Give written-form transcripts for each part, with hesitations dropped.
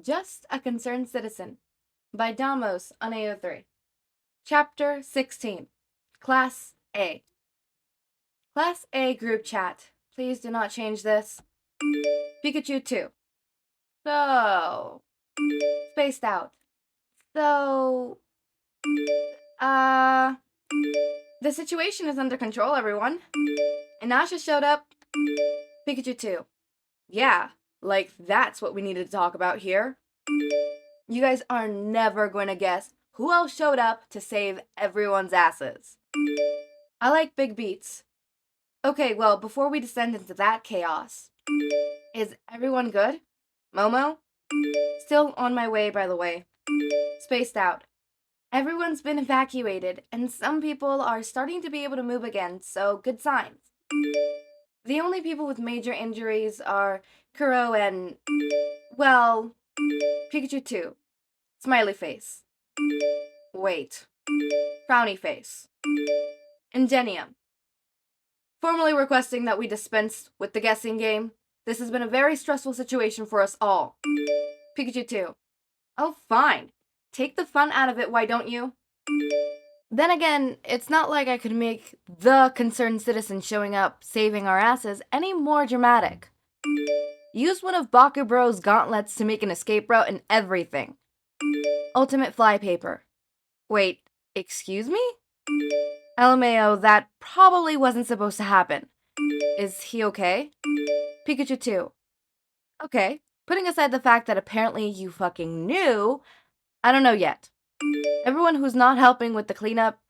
Just a Concerned Citizen by Damos on AO3. Chapter 16. Class A. Class A group chat. Please do not change this. Pikachu 2. So. Spaced out. So. The situation is under control, everyone. Inasha showed up. Pikachu 2. Yeah, like that's what we needed to talk about here. You guys are never going to guess who else showed up to save everyone's asses. I like big beats. Okay, well, before we descend into that chaos, is everyone good? Momo? Still on my way, by the way. Spaced out. Everyone's been evacuated, and some people are starting to be able to move again, so good signs. The only people with major injuries are Kuro and, well, Pikachu 2. Smiley face. Wait. Frowny face. Ingenium. Formally requesting that we dispense with the guessing game. This has been a very stressful situation for us all. Pikachu 2. Oh, fine. Take the fun out of it, why don't you? Then again, it's not like I could make the concerned citizen showing up, saving our asses, any more dramatic. Use one of Bakugo's gauntlets to make an escape route and everything. Ultimate flypaper. Wait, excuse me? LMAO, that probably wasn't supposed to happen. Is he okay? Pikachu 2. Okay, putting aside the fact that apparently you fucking knew, I don't know yet. Everyone who's not helping with the cleanup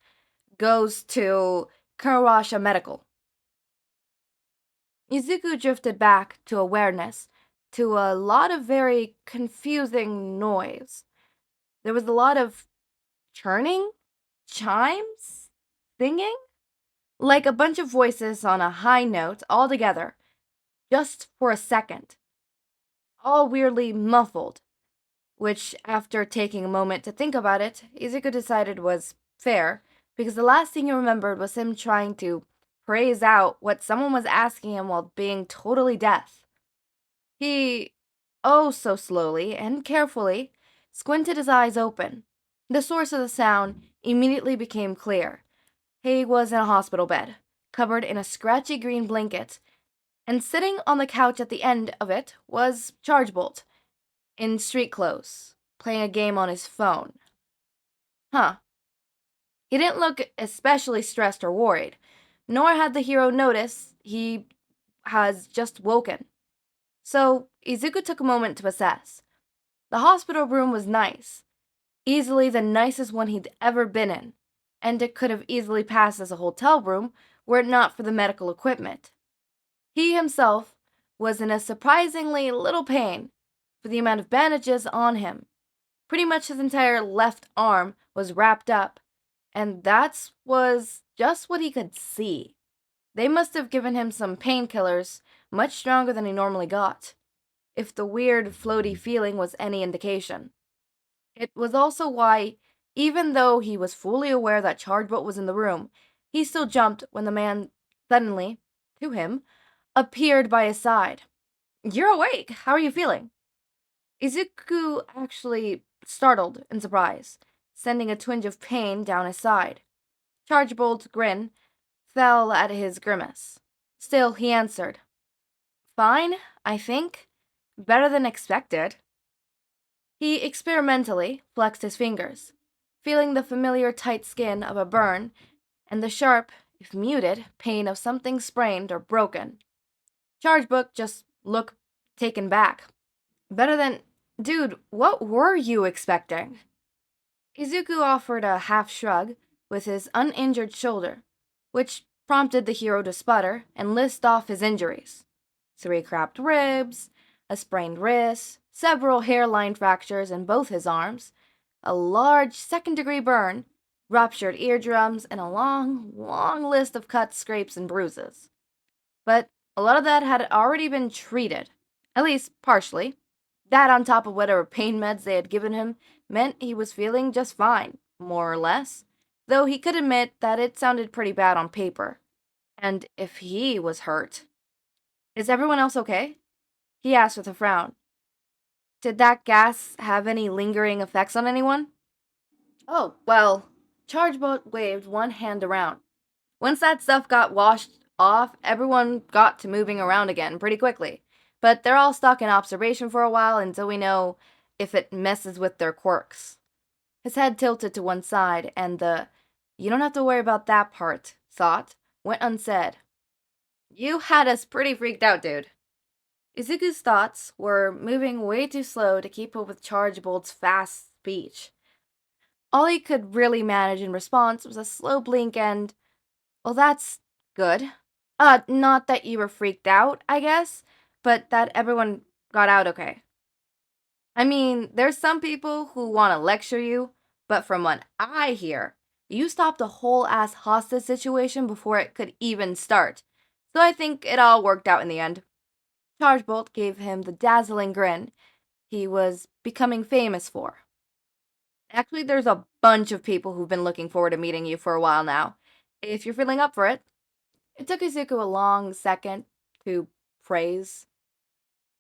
goes to Kurawasha Medical. Izuku drifted back to awareness, to a lot of very confusing noise. There was a lot of churning, chimes, singing, like a bunch of voices on a high note all together, just for a second, all weirdly muffled, which, after taking a moment to think about it, Izuku decided was fair, because the last thing he remembered was him trying to praise out what someone was asking him while being totally deaf. He, oh so slowly and carefully, squinted his eyes open. The source of the sound immediately became clear. He was in a hospital bed, covered in a scratchy green blanket, and sitting on the couch at the end of it was Chargebolt, in street clothes, playing a game on his phone. Huh. He didn't look especially stressed or worried, nor had the hero noticed he has just woken. So Izuku took a moment to assess. The hospital room was nice, easily the nicest one he'd ever been in, and it could have easily passed as a hotel room were it not for the medical equipment. He himself was in a surprisingly little pain for the amount of bandages on him. Pretty much his entire left arm was wrapped up, and that was just what he could see. They must have given him some painkillers much stronger than he normally got, if the weird floaty feeling was any indication. It was also why, even though he was fully aware that Chargebolt was in the room, he still jumped when the man suddenly, to him, appeared by his side. "You're awake! How are you feeling?" Izuku actually startled in surprise, sending a twinge of pain down his side. Chargebolt's grin fell at his grimace. Still, he answered, "Fine, I think. Better than expected." He experimentally flexed his fingers, feeling the familiar tight skin of a burn and the sharp, if muted, pain of something sprained or broken. Chargebolt just looked taken back. "Better than... Dude, what were you expecting?" Izuku offered a half shrug with his uninjured shoulder, which prompted the hero to sputter and list off his injuries. 3 cracked ribs, a sprained wrist, several hairline fractures in both his arms, a large second-degree burn, ruptured eardrums, and a long, long list of cuts, scrapes, and bruises. But a lot of that had already been treated, at least partially. That, on top of whatever pain meds they had given him, meant he was feeling just fine, more or less, though he could admit that it sounded pretty bad on paper. And if he was hurt... "Is everyone else okay?" he asked with a frown. Did that gas have any lingering effects on anyone? Oh, well, Chargebolt waved one hand around. Once that stuff got washed off, everyone got to moving around again pretty quickly. But they're all stuck in observation for a while until we know if it messes with their quirks. His head tilted to one side, and the "you don't have to worry about that part" thought went unsaid. You had us pretty freaked out, dude. Izuku's thoughts were moving way too slow to keep up with Chargebolt's fast speech. All he could really manage in response was a slow blink and, well, that's good. Not that you were freaked out, I guess, but that everyone got out okay. I mean, there's some people who want to lecture you, but from what I hear, you stopped a whole ass hostage situation before it could even start. So I think it all worked out in the end. Chargebolt gave him the dazzling grin he was becoming famous for. Actually, there's a bunch of people who've been looking forward to meeting you for a while now, if you're feeling up for it. It took Izuku a long second to praise.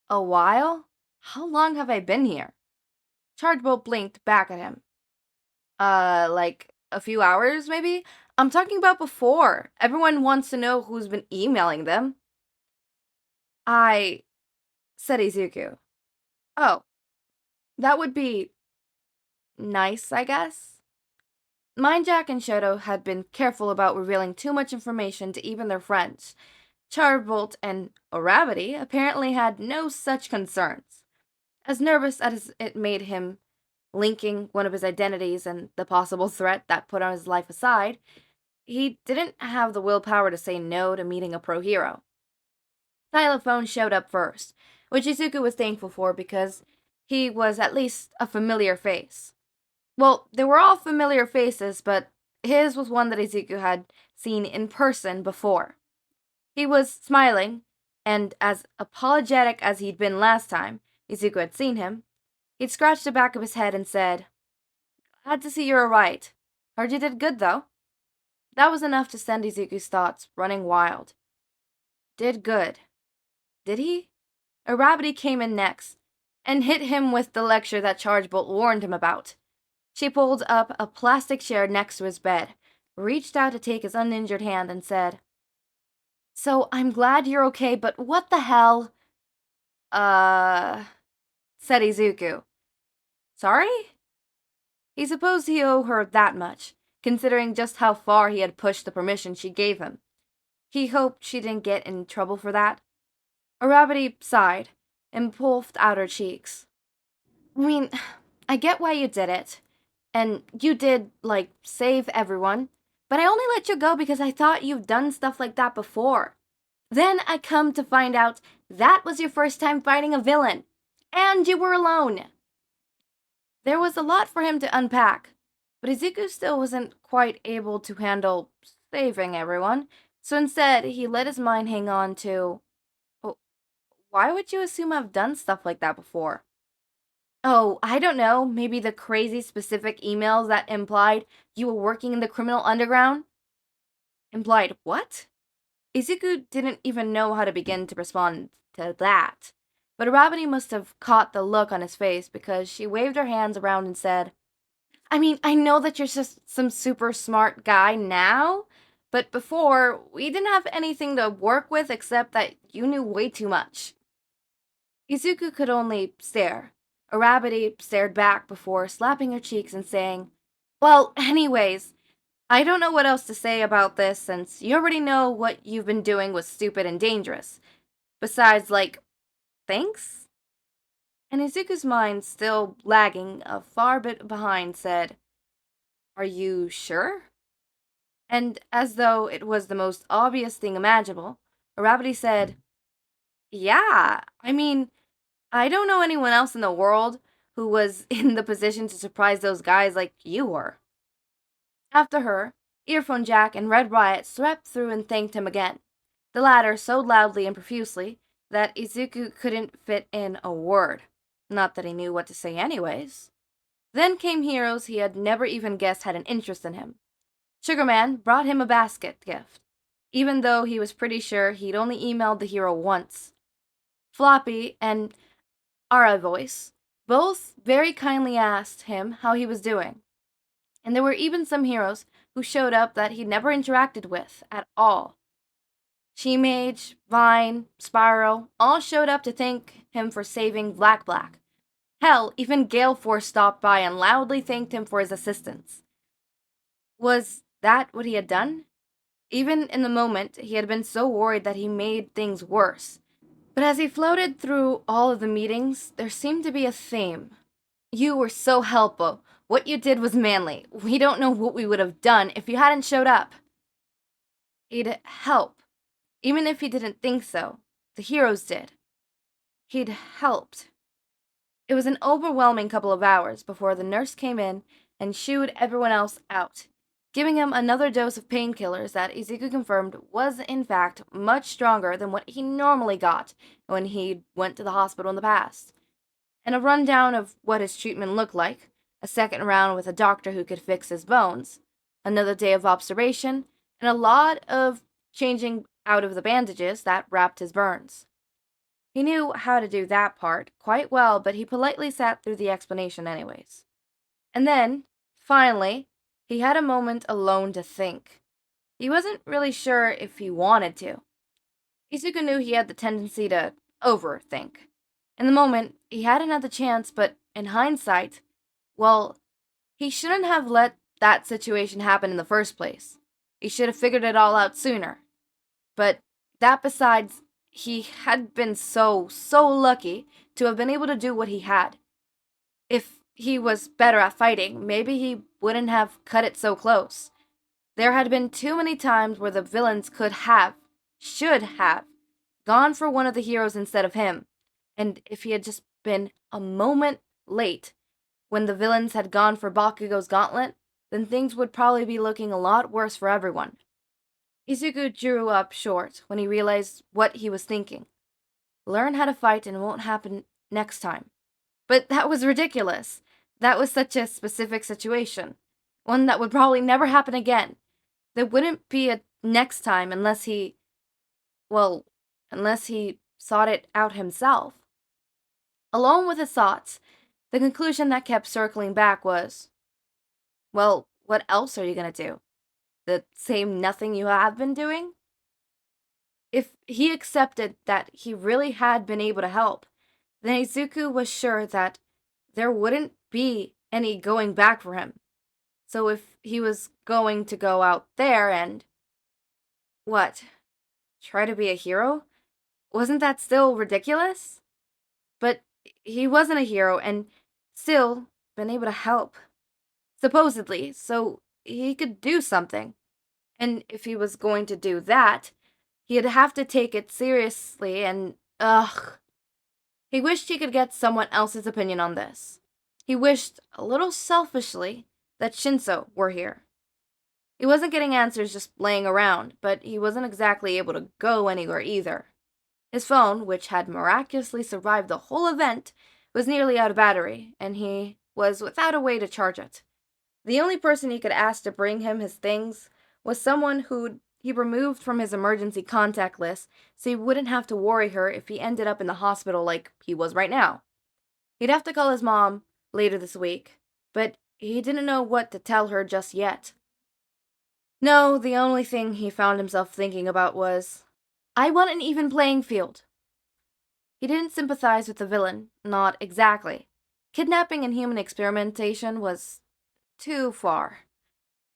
A while? How long have I been here? Chargebolt blinked back at him. Like a few hours, maybe? I'm talking about before. Everyone wants to know who's been emailing them. Said Izuku. Oh, that would be nice, I guess. Mindjack and Shoto had been careful about revealing too much information to even their friends. Charbolt and Orabity apparently had no such concerns. As nervous as it made him linking one of his identities and the possible threat that put on his life aside, he didn't have the willpower to say no to meeting a pro hero. Xylophone showed up first, which Izuku was thankful for because he was at least a familiar face. Well, they were all familiar faces, but his was one that Izuku had seen in person before. He was smiling, and as apologetic as he'd been last time Izuku had seen him, he'd scratched the back of his head and said, "Glad to see you're alright. Heard you did good, though." That was enough to send Izuku's thoughts running wild. Did good. Did he? Orabity came in next, and hit him with the lecture that Chargebolt warned him about. She pulled up a plastic chair next to his bed, reached out to take his uninjured hand, and said, "So I'm glad you're okay, but what the hell?" Said Izuku. Sorry? He supposed he owed her that much, considering just how far he had pushed the permission she gave him. He hoped she didn't get in trouble for that. Orabity sighed and puffed out her cheeks. I mean, I get why you did it. And you did, like, save everyone. But I only let you go because I thought you've done stuff like that before. Then I come to find out that was your first time fighting a villain. And you were alone. There was a lot for him to unpack, but Izuku still wasn't quite able to handle saving everyone, so instead he let his mind hang on to, "Oh, why would you assume I've done stuff like that before?" "Oh, I don't know, maybe the crazy specific emails that implied you were working in the criminal underground?" Implied what? Izuku didn't even know how to begin to respond to that, but Arabini must have caught the look on his face because she waved her hands around and said, "I mean, I know that you're just some super smart guy now, but before, we didn't have anything to work with except that you knew way too much." Izuku could only stare. Arabity stared back before slapping her cheeks and saying, "Well, anyways, I don't know what else to say about this since you already know what you've been doing was stupid and dangerous. Besides, like, thanks?" And Izuku's mind, still lagging a far bit behind, said, "Are you sure?" And as though it was the most obvious thing imaginable, Arabity said, "Yeah, I mean, I don't know anyone else in the world who was in the position to surprise those guys like you were." After her, Earphone Jack and Red Riot swept through and thanked him again, the latter so loudly and profusely that Izuku couldn't fit in a word. Not that he knew what to say anyways. Then came heroes he had never even guessed had an interest in him. Sugarman brought him a basket gift, even though he was pretty sure he'd only emailed the hero once. Floppy and Ara Voice Both very kindly asked him how he was doing, and there were even some heroes who showed up that he'd never interacted with at all. She-Mage, Vine, Spyro all showed up to thank him for saving Black Black. Hell, even Gale Force stopped by and loudly thanked him for his assistance. Was that what he had done? Even in the moment, he had been so worried that he made things worse. But as he floated through all of the meetings, there seemed to be a theme. You were so helpful. What you did was manly. We don't know what we would have done if you hadn't showed up. He'd help, even if he didn't think so. The heroes did. He'd helped. It was an overwhelming couple of hours before the nurse came in and shooed everyone else out, giving him another dose of painkillers that Izuku confirmed was in fact much stronger than what he normally got when he went to the hospital in the past. And a rundown of what his treatment looked like, a second round with a doctor who could fix his bones, another day of observation, and a lot of changing out of the bandages that wrapped his burns. He knew how to do that part quite well, but he politely sat through the explanation anyways. And then, finally, he had a moment alone to think. He wasn't really sure if he wanted to. Izuku knew he had the tendency to overthink. In the moment, he hadn't had the chance, but in hindsight, well, he shouldn't have let that situation happen in the first place. He should have figured it all out sooner. But that besides, he had been so lucky to have been able to do what he had. If he was better at fighting, maybe he wouldn't have cut it so close. There had been too many times where the villains should have, gone for one of the heroes instead of him. And if he had just been a moment late when the villains had gone for Bakugo's gauntlet, then things would probably be looking a lot worse for everyone. Izuku drew up short when he realized what he was thinking. Learn how to fight and it won't happen next time. But that was ridiculous. That was such a specific situation. One that would probably never happen again. There wouldn't be a next time unless he sought it out himself. Alone with his thoughts, the conclusion that kept circling back was, well, what else are you gonna do? The same nothing you have been doing? If he accepted that he really had been able to help, then Izuku was sure that there wouldn't be any going back for him. So if he was going to go out there and, what, try to be a hero? Wasn't that still ridiculous? But he wasn't a hero and still been able to help. Supposedly, so he could do something. And if he was going to do that, he'd have to take it seriously and, he wished he could get someone else's opinion on this. He wished, a little selfishly, that Shinsou were here. He wasn't getting answers just laying around, but he wasn't exactly able to go anywhere either. His phone, which had miraculously survived the whole event, was nearly out of battery, and he was without a way to charge it. The only person he could ask to bring him his things was someone who'd he removed from his emergency contact list so he wouldn't have to worry her if he ended up in the hospital like he was right now. He'd have to call his mom later this week, but he didn't know what to tell her just yet. No, the only thing he found himself thinking about was, I want an even playing field. He didn't sympathize with the villain, not exactly. Kidnapping and human experimentation was too far.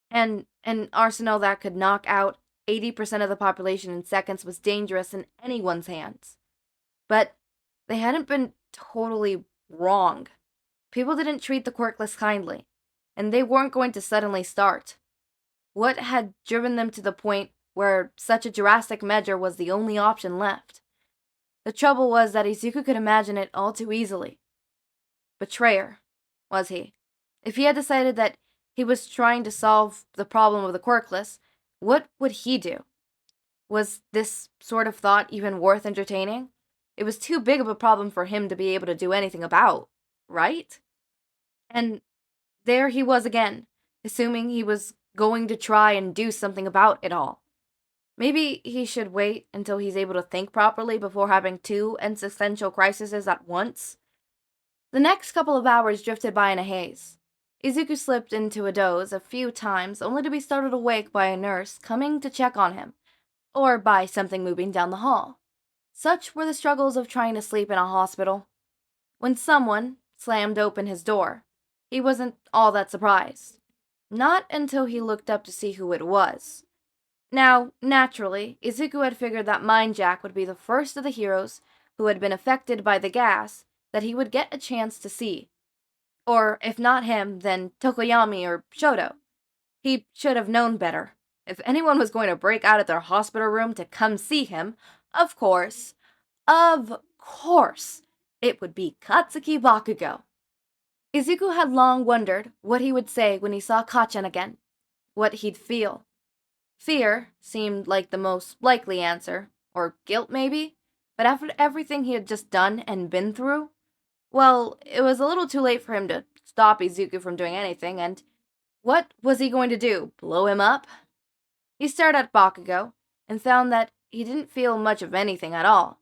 And an arsenal that could knock out 80% of the population in seconds was dangerous in anyone's hands. But they hadn't been totally wrong. People didn't treat the Quirkless kindly, and they weren't going to suddenly start. What had driven them to the point where such a drastic measure was the only option left? The trouble was that Izuku could imagine it all too easily. Betrayer, was he? If he had decided that he was trying to solve the problem of the Quirkless, what would he do? Was this sort of thought even worth entertaining? It was too big of a problem for him to be able to do anything about, right? And there he was again, assuming he was going to try and do something about it all. Maybe he should wait until he's able to think properly before having two existential crises at once. The next couple of hours drifted by in a haze. Izuku slipped into a doze a few times, only to be startled awake by a nurse coming to check on him, or by something moving down the hall. Such were the struggles of trying to sleep in a hospital. When someone slammed open his door, he wasn't all that surprised. Not until he looked up to see who it was. Now, naturally, Izuku had figured that Mind Jack would be the first of the heroes who had been affected by the gas that he would get a chance to see. Or, if not him, then Tokoyami or Shoto. He should have known better. If anyone was going to break out of their hospital room to come see him, of course, it would be Katsuki Bakugo. Izuku had long wondered what he would say when he saw Kacchan again, what he'd feel. Fear seemed like the most likely answer, or guilt maybe, but after everything he had just done and been through, well, it was a little too late for him to stop Izuku from doing anything, and what was he going to do, blow him up? He stared at Bakugo, and found that he didn't feel much of anything at all,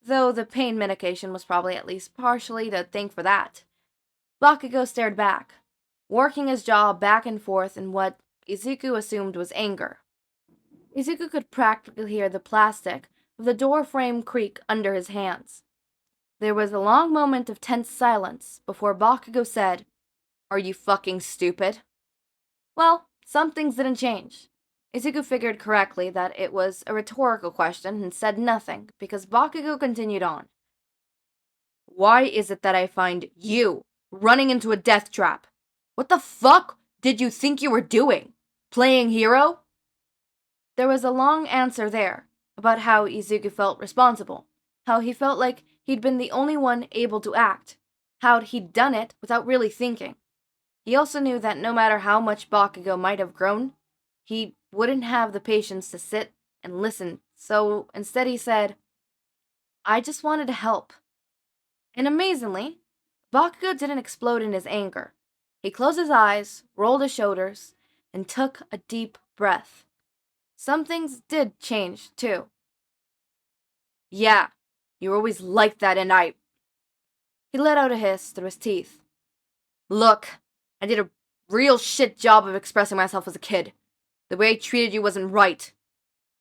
though the pain medication was probably at least partially to thank for that. Bakugo stared back, working his jaw back and forth in what Izuku assumed was anger. Izuku could practically hear the plastic of the door frame creak under his hands. There was a long moment of tense silence before Bakugo said, "Are you fucking stupid?" Well, some things didn't change. Izuku figured correctly that it was a rhetorical question and said nothing, because Bakugo continued on. "Why is it that I find you running into a death trap? What the fuck did you think you were doing? Playing hero?" There was a long answer there, about how Izuku felt responsible, how he felt like he'd been the only one able to act, how he'd done it without really thinking. He also knew that no matter how much Bakugo might have grown, he wouldn't have the patience to sit and listen, so instead he said, "I just wanted to help." And amazingly, Bakugo didn't explode in his anger. He closed his eyes, rolled his shoulders, and took a deep breath. Some things did change, too. "Yeah, you were always like that, and I..." He let out a hiss through his teeth. "Look, I did a real shit job of expressing myself as a kid. The way I treated you wasn't right.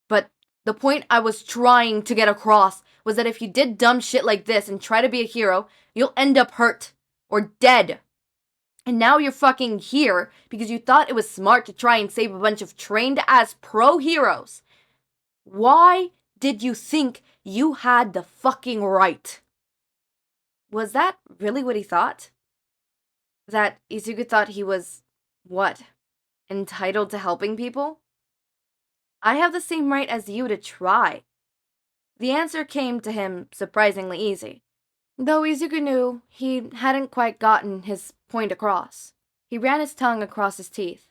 But the point I was trying to get across was that if you did dumb shit like this and try to be a hero, you'll end up hurt. Or dead. And now you're fucking here because you thought it was smart to try and save a bunch of trained-ass pro heroes. Why did you think you had the fucking right?" Was that really what he thought? That Izuku thought he was, what, entitled to helping people? "I have the same right as you to try." The answer came to him surprisingly easy, though Izuku knew he hadn't quite gotten his point across. He ran his tongue across his teeth.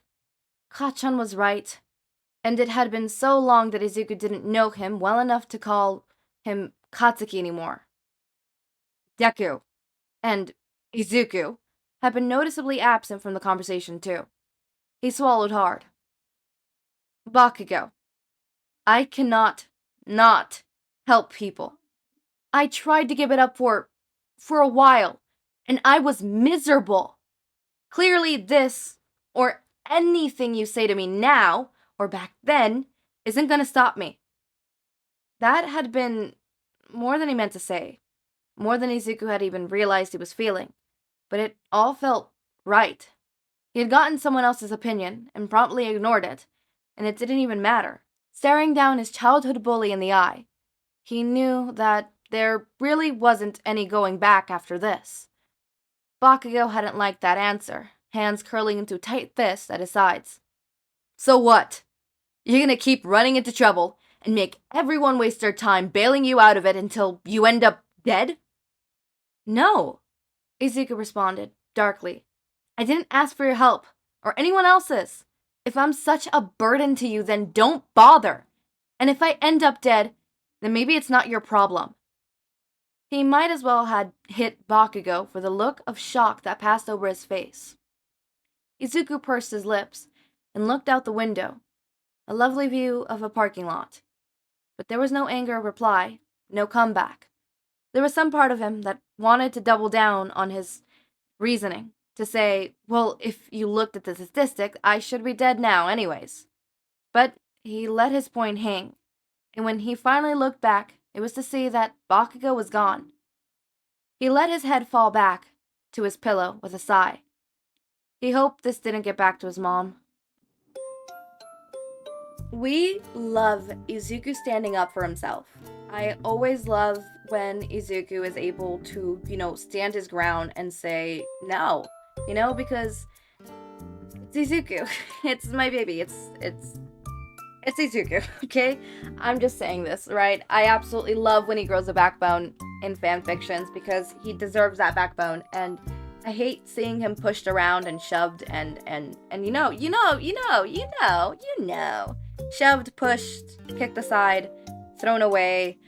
Kacchan was right, and it had been so long that Izuku didn't know him well enough to call him Katsuki anymore. Deku and Izuku had been noticeably absent from the conversation too. He swallowed hard. "Bakugo, I cannot not help people. I tried to give it up for a while, and I was miserable. Clearly this, or anything you say to me now, or back then, isn't gonna stop me." That had been more than he meant to say, more than Izuku had even realized he was feeling, but it all felt right. He had gotten someone else's opinion, and promptly ignored it, and it didn't even matter. Staring down his childhood bully in the eye, he knew that there really wasn't any going back after this. Bakugo hadn't liked that answer, hands curling into tight fists at his sides. "So what? You're gonna keep running into trouble and make everyone waste their time bailing you out of it until you end up dead?" "No," Izuku responded, darkly. "I didn't ask for your help, or anyone else's. If I'm such a burden to you, then don't bother. And if I end up dead, then maybe it's not your problem." He might as well had hit Bakugo for the look of shock that passed over his face. Izuku pursed his lips and looked out the window, a lovely view of a parking lot. But there was no anger reply, no comeback. There was some part of him that wanted to double down on his reasoning, to say, well, if you looked at the statistic, I should be dead now anyways. But he let his point hang, and when he finally looked back, it was to see that Bakugo was gone. He let his head fall back to his pillow with a sigh. He hoped this didn't get back to his mom. We love Izuku standing up for himself. I always love when Izuku is able to, stand his ground and say no, because it's Izuku. It's my baby. It's Izuku, okay? I'm just saying this, right? I absolutely love when he grows a backbone in fan fictions because he deserves that backbone, and I hate seeing him pushed around and shoved and shoved, pushed, kicked aside, thrown away,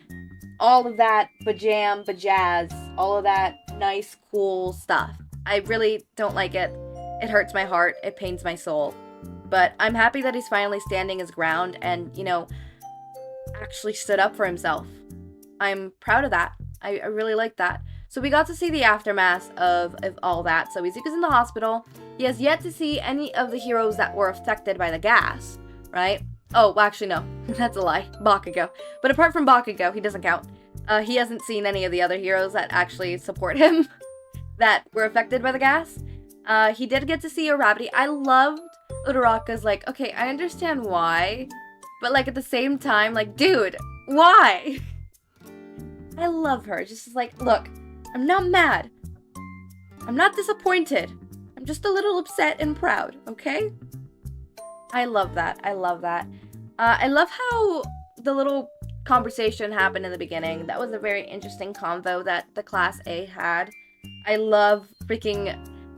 all of that bajazz, all of that nice, cool stuff. I really don't like it. It hurts my heart. It pains my soul. But I'm happy that he's finally standing his ground and, actually stood up for himself. I'm proud of that. I really like that. So we got to see the aftermath of all that. So Izuku's in the hospital. He has yet to see any of the heroes that were affected by the gas, right? Oh, well, actually, no. That's a lie. Bakugo. But apart from Bakugo, he doesn't count. He hasn't seen any of the other heroes that actually support him that were affected by the gas. He did get to see Arabity. I loved Uraraka's like, okay, I understand why, but like at the same time, like, dude, why? I love her. Just like, look, I'm not mad. I'm not disappointed. I'm just a little upset and proud, okay? I love that. I love that. I love how the little conversation happened in the beginning. That was a very interesting convo that the Class A had. I love freaking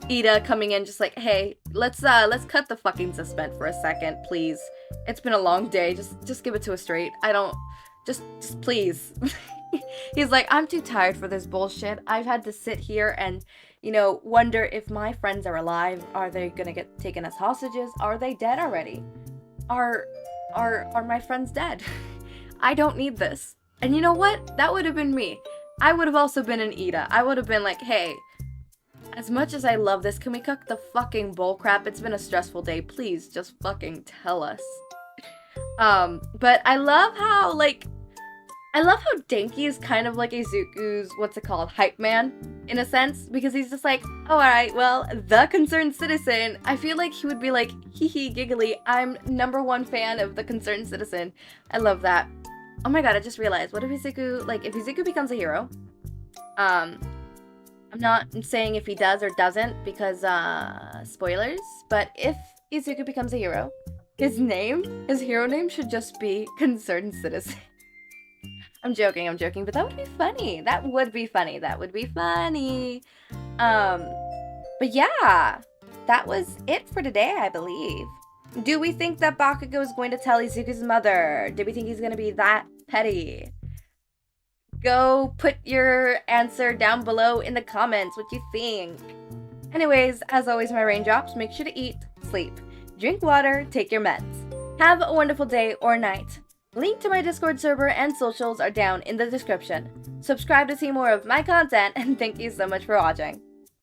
Ida coming in just like, hey, let's cut the fucking suspense for a second, please. It's been a long day. Just give it to us straight. I don't just please. He's like, I'm too tired for this bullshit. I've had to sit here and, wonder if my friends are alive. Are they gonna get taken as hostages? Are they dead already? Are my friends dead? I don't need this. And you know what? That would have been me. I would have also been an Ida. I would have been like, hey, as much as I love this, can we cook the fucking bullcrap? It's been a stressful day. Please, just fucking tell us. But I love how Denki is kind of like Izuku's, hype man, in a sense, because he's just like, oh, alright, well, the concerned citizen. I feel like he would be like, hee hee, giggly, I'm #1 fan of the concerned citizen. I love that. Oh my god, I just realized, what if Izuku becomes a hero? I'm not saying if he does or doesn't, because, spoilers, but if Izuku becomes a hero, his hero name should just be Concerned Citizen. I'm joking, but that would be funny. That would be funny. But yeah, that was it for today, I believe. Do we think that Bakugo is going to tell Izuku's mother? Do we think he's going to be that petty? Go put your answer down below in the comments, what you think. Anyways, as always, my raindrops, make sure to eat, sleep, drink water, take your meds. Have a wonderful day or night. Link to my Discord server and socials are down in the description. Subscribe to see more of my content, and thank you so much for watching.